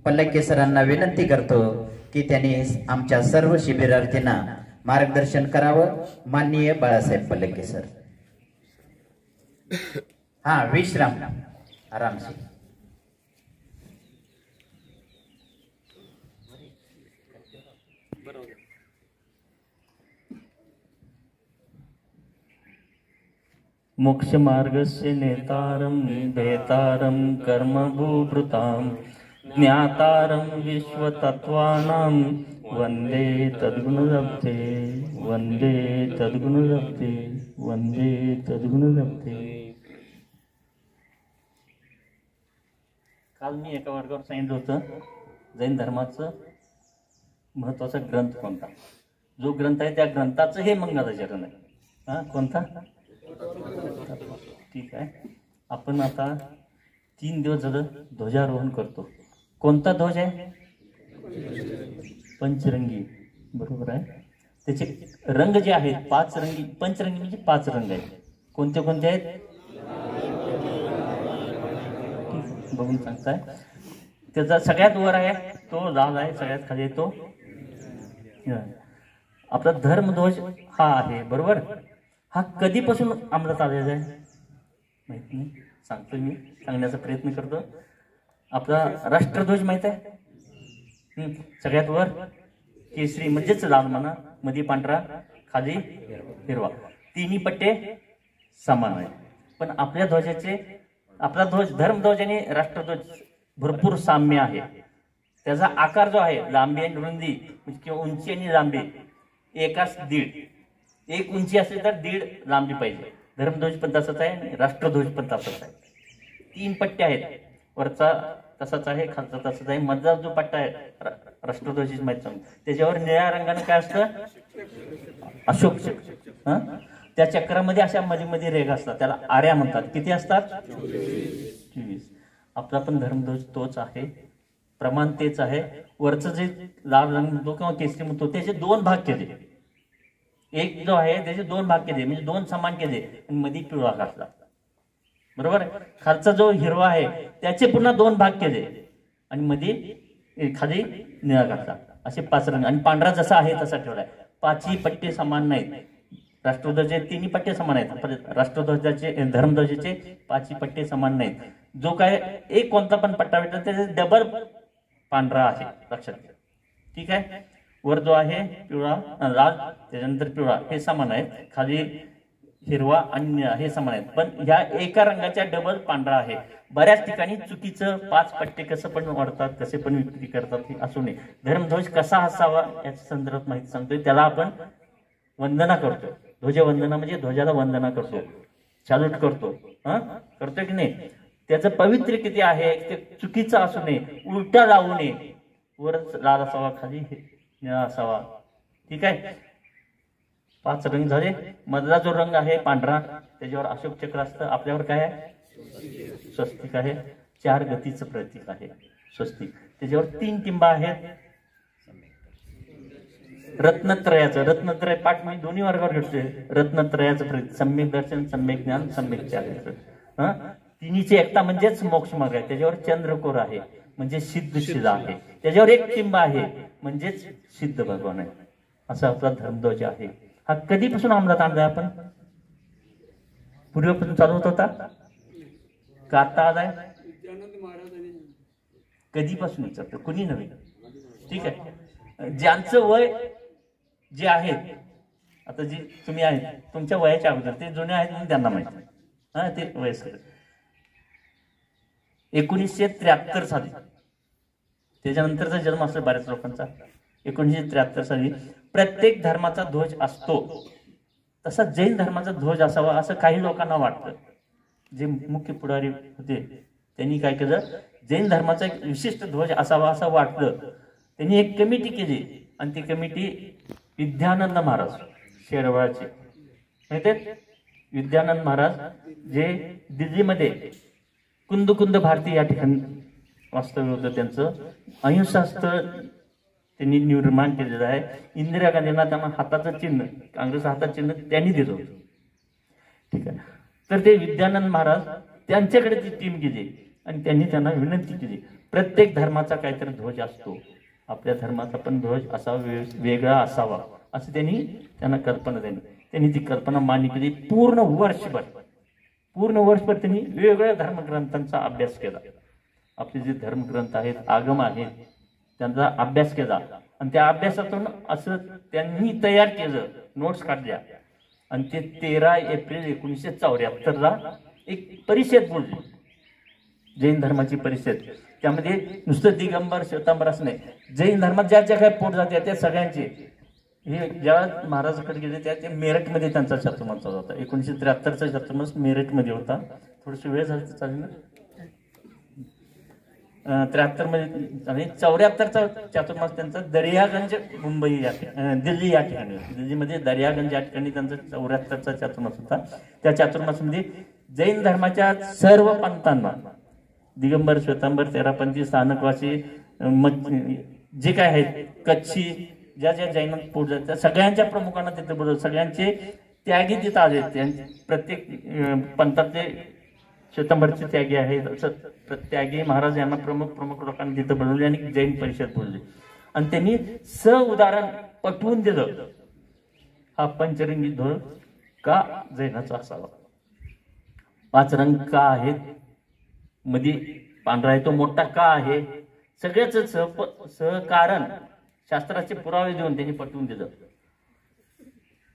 पल्लक्के सरांना विनंती करतो की त्यांनी आमच्या सर्व शिबिरार्थींना मार्गदर्शन करावं. माननीय बाळासाहेब पल्लक्के सर. हा, विश्राम आराम से. मोक्ष मार्गस्य नेतारं भेतारं कर्मभूभृतां ज्ञातारं विश्वतत्त्वानां वंदे तद्गुणलब्धे वंदे तद्गुणलब्धे वंदे तद्गुणलब्धे. काल मी एका वर्गावर सांगितलं होतं जैन धर्माचं महत्वाचा ग्रंथ कोणता. जो ग्रंथ आहे त्या ग्रंथाचं हे मंगलाचरण आहे. हा, कोणता? ठीक आहे. आपण आता 3 दिवस झालं ध्वजारोहण करतो. कोणता ध्वज आहे? पंचरंगी. बरोबर आहे. त्याचे रंग जे आहेत 5 रंगी. पंचरंगी म्हणजे 5 रंग आहेत. कोणते कोणते आहेत बघून सांगताय. त्याचा सगळ्यात वर आहे तो लाल आहे, सगळ्यात खाली तो आपला धर्मध्वज हा आहे. बरोबर. हा कधीपासून अंमलात आलेला आहे माहित नाही. सांगतो मी, सांगण्याचा प्रयत्न करतो. आपला राष्ट्रध्वज माहित आहे. सगळ्यात वर केसरी म्हणजेच लाल म्हणा, मध्ये पांढरा, खाली हिरवा. तिन्ही पट्टे समान आहेत. पण आपल्या ध्वजाचे, आपला ध्वज धर्मध्वज आणि राष्ट्रध्वज भरपूर साम्य आहे. त्याचा आकार जो आहे लांबी आणि रुंदी किंवा उंची आणि लांबी एकाच दीड. एक उंची असली तर 1.5 लांबी पाहिजे. धर्मध्वज पण तसाच आहे आणि राष्ट्रध्वज पण तसाच आहे. 3 पट्टे आहेत. वरचा तसाच आहे, खालचा तसाच आहे. मधला जो पट्टा आहे राष्ट्रध्वजाची माहिती सांगतो. त्याच्यावर निळ्या रंगाने काय असतं? अशोक चक्र. त्या चक्रामध्ये अशा मध्ये मध्ये रेघा असतात, त्याला आर्या म्हणतात. किती असतात? 24. आपला पण धर्मध्वज तोच आहे, प्रमाण तेच आहे. वरचं जे लाल रंग म्हणतो किंवा केसरी म्हणतो त्याचे 2 भाग केले. एक जो आहे त्याचे 2 भाग केले म्हणजे 2 समान केले आणि मध्ये पिवळा घातला. बरोबर. खालचा जो हिरवा आहे त्याचे पुन्हा 2 भाग केले आणि मध्ये खाली निळा घातला. असे 5 रंग. आणि पांढरा जसा आहे तसा ठेवलाय. 5ही पट्टे समान नाहीत. राष्ट्रध्वजाचे 3ही पट्टे समान आहेत. राष्ट्रध्वजाचे धर्मध्वजाचे 5ही पट्टे समान नाहीत. जो काय एक कोणता पण पट्टा भेटला त्याचे डबल पांढरा आहे, लक्षात घ्या. ठीक आहे. वर जो आहे पिवळा लाल, त्याच्यानंतर पिवळा हे समान आहेत. खाली हिरवा आणि निळा हे समान आहेत. पण ह्या एका रंगाच्या डबल पांढरा आहे. बऱ्याच ठिकाणी चुकीचं 5 पट्टे कसं पण वाढतात, कसे पण विक्री करतात, हे असू नये. धर्मध्वज कसा असावा याच्या संदर्भात माहिती सांगतोय. त्याला आपण वंदना करतो. ध्वजवंदना म्हणजे ध्वजाला वंदना करतो, सॅल्यूट करतो. करतोय की नाही. त्याचं पवित्र किती आहे ते चुकीचं असू नये, उलटा लावू नये. वरच लाल असावा, खाली निळा असावा. ठीक आहे. 5 रंग झाले. मधला जो रंग आहे पांढरा त्याच्यावर अशोक चक्र असतं. आपल्यावर काय आहे? स्वस्तिक आहे. 4 गतीचं प्रतीक आहे स्वस्तिक. त्याच्यावर 3 टिंबा आहेत. रत्नत्रयाचं, रत्नत्रय पाठ मी दोन्ही वर्गावर घेतोय. रत्नत्रयाचं प्रतीक सम्यक दर्शन, सम्यक ज्ञान, सम्यक त्याग. तिन्हीची एकता म्हणजेच मोक्ष मार्ग आहे. त्याच्यावर चंद्रकोर आहे म्हणजे सिद्ध शिला आहे. त्याच्यावर 1 टिंब आहे म्हणजेच सिद्ध भगवान आहे. असा आपला धर्मध्वज आहे. हा कधीपासून अंमलात आणलाय आपण? पूर्वीपासून चालू होत होता का आता आलाय? कधीपासून विचारतो, कुणी नव्हे. ठीक आहे. ज्यांचं वय जे आहे आता जे तुम्ही आहेत तुमच्या वयाच्या अगोदर, ते जुने आहेत म्हणून त्यांना माहिती. ते वयस्कर 1973 साली, त्याच्यानंतरचा जन्म असतो बऱ्याच लोकांचा. 1973 साली प्रत्येक धर्माचा ध्वज असतो तसा जैन धर्माचा ध्वज असावा असं काही लोकांना वाटतं. जे मुख्य पुढारी होते त्यांनी काय केलं, जैन धर्माचा एक विशिष्ट ध्वज असावा असं वाटलं. त्यांनी एक कमिटी केली आणि ती कमिटी विद्यानंद महाराज शेरवळाचे माहिती. विद्यानंद महाराज जे दिल्लीमध्ये कुंद कुंद भारती या ठिकाणी वास्तव्य होतं. त्यांचं अहिंसास्त्र त्यांनी निर्माण केलेलं आहे. इंदिरा गांधींना त्यांना हाताचं चिन्ह, काँग्रेस हाताचं चिन्ह त्यांनी दिलं होतं. ठीक आहे. तर ते विद्यानंद महाराज त्यांच्याकडे ती टीम गेली आणि त्यांनी त्यांना विनंती केली, प्रत्येक धर्माचा काहीतरी ध्वज असतो, आपल्या धर्माचा पण ध्वज असा वेगळा असावा असं त्यांना कल्पना दिली. त्यांनी ती कल्पना मान्य केली. पूर्ण वर्षभर त्यांनी वेगवेगळ्या धर्मग्रंथांचा अभ्यास केला. आपले जे धर्मग्रंथ आहेत, आगम आहेत, त्यांचा अभ्यास केला आणि त्या अभ्यासातून असं त्यांनी तयार केलं, नोट्स काढल्या आणि ते 13 एप्रिल 1974ला एक परिषद बोलली, जैन धर्माची परिषद. त्यामध्ये नुसतं दिगंबर श्वेतांबर असं नाही, जैन धर्मात ज्या ज्या काही पोट जाते त्या सगळ्यांचे हे ज्या महाराजाकडे गेले त्या मेरठमध्ये त्यांचा चातुर्मास चालू होता. 1973चा चातुर्मास मेरठमध्ये होता. थोडीशी वेळ झाली तर चालेल ना. 73 मध्ये आणि 74चा चातुर्मास त्यांचा दर्यागंज मुंबई दिल्ली या ठिकाणी, दिल्लीमध्ये दर्यागंज या ठिकाणी त्यांचा 74चा चातुर्मास होता. त्या चातुर्मासामध्ये जैन धर्माच्या सर्व पंथांना, दिगंबर श्वेतांबर तेरापंथी स्थानकवासी जे काय आहेत, कच्छी, ज्या ज्या जैन पोट त्या सगळ्यांच्या प्रमुखांना तिथे बोलवलं. सगळ्यांचे त्यागी तिथं आले. प्रत्येक पंथातले श्वेतांबरचे त्यागी आहेत, असं त्यागी महाराज यांना प्रमुख लोकांनी तिथं बोलवले आणि जैन परिषद बोलली आणि त्यांनी उदाहरण पटवून दिलं, हा पंचरंगी ध्वज का जैनाचा असावा. 5 रंग का आहेत, मध्ये पांढरा आहे तो मोठा का आहे, सगळ्याच सहकारण शास्त्राचे पुरावे देऊन त्यांनी पटवून दिलं.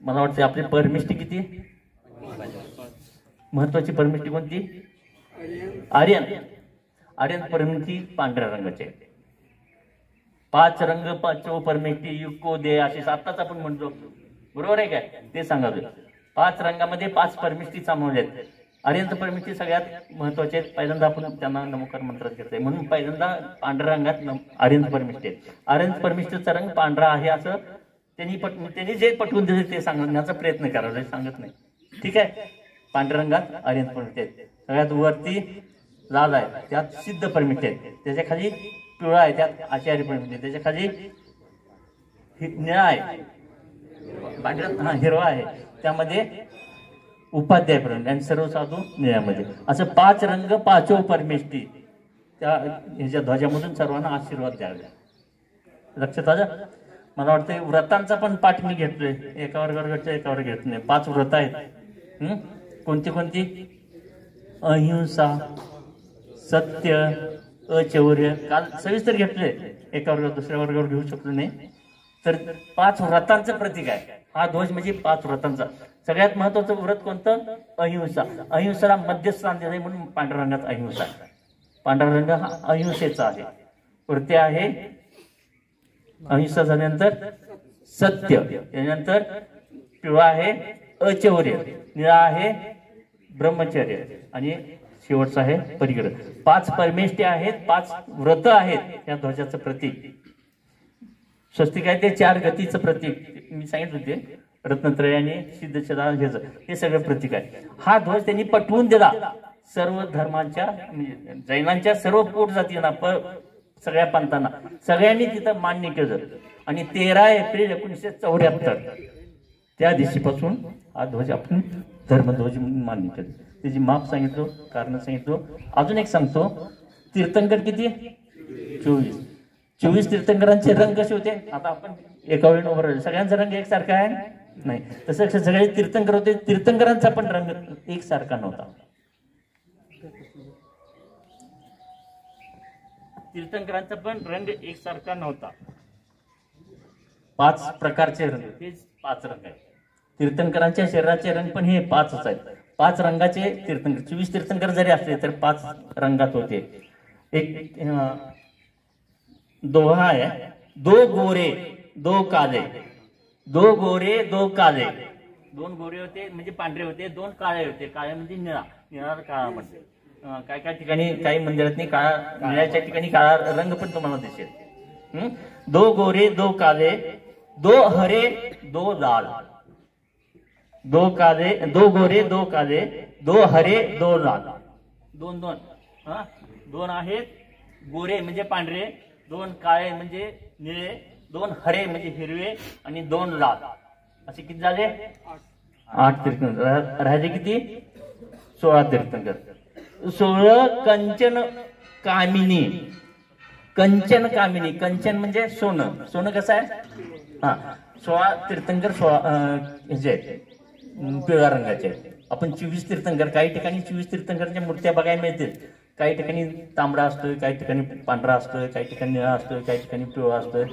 मला वाटतं आपली परमिष्टी किती महत्वाची परमिष्टी कोणती? आर्यन परमिष्टी पांढऱ्या रंगाचे. 5 रंग 5 परमिष्टी युको दे असे आताच आपण म्हणतो, बरोबर आहे काय? ते सांगावे. 5 रंगामध्ये 5 परमिष्टी सामावल्या आहेत. आर्यन परमिष्टी सगळ्यात महत्वाचे आहेत. पहिल्यांदा आपण त्यांना नमोकार मंत्रात घेतोय म्हणून पहिल्यांदा पांढऱ्या रंगात आर्यन परमिष्टी आहे. आर्यन परमिष्टीचा रंग पांढरा आहे असं त्यांनी जे पटवून दिले ते सांगण्याचा प्रयत्न करावा, सांगत नाही. ठीक आहे. पांढऱ्या रंगात आर्यन परमिष्टी आहेत. सगळ्यात वरती लाल आहे, त्यात सिद्ध परमिष्टी आहे. त्याच्या खाली पिवळा आहे, त्यात आचार्य परमिष्टी. त्याच्या खाली निळा आहे, पांढरा हिरवा आहे, त्यामध्ये उपाध्याय पर्यंत आणि सर्व साधू निळ्यामध्ये. असं 5 रंग 5 परमिष्टी त्या ह्याच्या ध्वजामधून सर्वांना आशीर्वाद द्यावे. लक्षात आलं? मला वाटतं व्रतांचा पण पाठ मी घेतलोय, एकावर एकावर घेत नाही. 5 व्रत आहेत. कोणती कोणती? अहिंसा, सत्य, अचौर्य. काल सविस्तर घेतले, एका वर्गावर दुसऱ्या वर्गावर घेऊ शकलो नाही. तर 5 व्रतांचं प्रतीक आहे हा ध्वज, म्हणजे 5 व्रतांचा. सगळ्यात महत्वाचं व्रत कोणतं? अहिंसा. अहिंसाला मध्यस्थान दिलंय म्हणून पांढऱ्या रंगात अहिंसा. पांढरा रंग हा अहिंसेचा आहे. वरती आहे अहिंसा, झाल्यानंतर सत्य, त्यानंतर पिवळा आहे अचौर्य, निळा आहे ब्रह्मचर्य आणि शेवटचा आहे परिग्रह. 5 परमेष्ठी आहेत, 5 व्रत आहेत या ध्वजाचं प्रतीक. स्वस्तिक आहे ते 4 गतीचं प्रतीक मी सांगितलं होते, रत्नत्रय आणि सिद्धचदा हे सगळं प्रतीक आहे. हा ध्वज त्यांनी पटवून दिला सर्व धर्मांच्या, म्हणजे जैनांच्या सर्व पोट जातींना, सगळ्या पंथांना, सगळ्यांनी तिथं मान्य केलं. आणि 13 एप्रिल 1974 त्या दिवशीपासून हा ध्वज आपण धर्मध्वज म्हणून मान्य केलं. त्याची माप सांगितलं, कारण सांगितलं. अजून एक सांगतो, तीर्थंकर किती? 24 तीर्थंकरांचे रंग कसे होते? आता आपण एका वेळी उभं राहिलो, सगळ्यांचा रंग एकसारखा आहे नाही, तसं सगळे तीर्थंकर होते. तीर्थंकरांचा पण रंग एकसारखा नव्हता. तीर्थंकरांचा पण रंग एकसारखा नव्हता. 5 प्रकारचे रंग, तेच 5 रंग आहेत. तीर्थंकरांच्या शरीराचे रंग पण हे 5च आहेत. 5 रंगाचे तीर्थंकर. 24 तीर्थंकर जरी असले तर 5 रंगात होते. एक दोहा आहे, 2 गोरे 2 काले, 2 गोरे 2 काले. 2 गोरे होते म्हणजे पांढरे होते, 2 काळे होते. काळे म्हणजे निळा, निळा काळा म्हणते. काय काय ठिकाणी काही मंदिरात नाही काळा, निळ्याच्या ठिकाणी काळा रंग पण तुम्हाला दिसेल. 2 गोरे 2 काले, 2 हरे 2 लाल. 2 काले, 2 गोरे 2 काले, 2 हरे 2 लाल. 2 2 आहेत गोरे म्हणजे पांढरे, 2 काळे म्हणजे निळे, 2 हरे म्हणजे हिरवे आणि 2 लाल. असे किती झाले? 8 तीर्थंकर. राहिले किती? 16 तीर्थंकर. 16 कंचन कामिनी कंचन कामिनी, कंचन म्हणजे सोनं. सोनं कसं आहे? हा, 16 तीर्थंकर 16 ह्याचे आहेत, पिवळ्या रंगाचे आहेत. आपण 24 तीर्थंकर, काही ठिकाणी 24 तीर्थंकरच्या मूर्त्या बघायला मिळतील. काही ठिकाणी तांबडा असतोय, काही ठिकाणी पांढरा असतोय, काही ठिकाणी निळा असतोय, काही ठिकाणी पिवळा असतोय.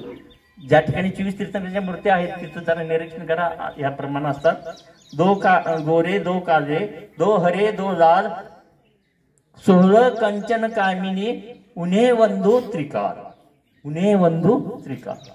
ज्या ठिकाणी 24 तीर्थंकरच्या मूर्त्या आहेत तिथं जरा निरीक्षण करा. या प्रमाणे असतात: दो गोरे, दो काळे, दो हरे, दो लाल, 16 कंचन कामिनी, उन्हे वंधू त्रिकाल. उन्हे वंधू त्रिकाल.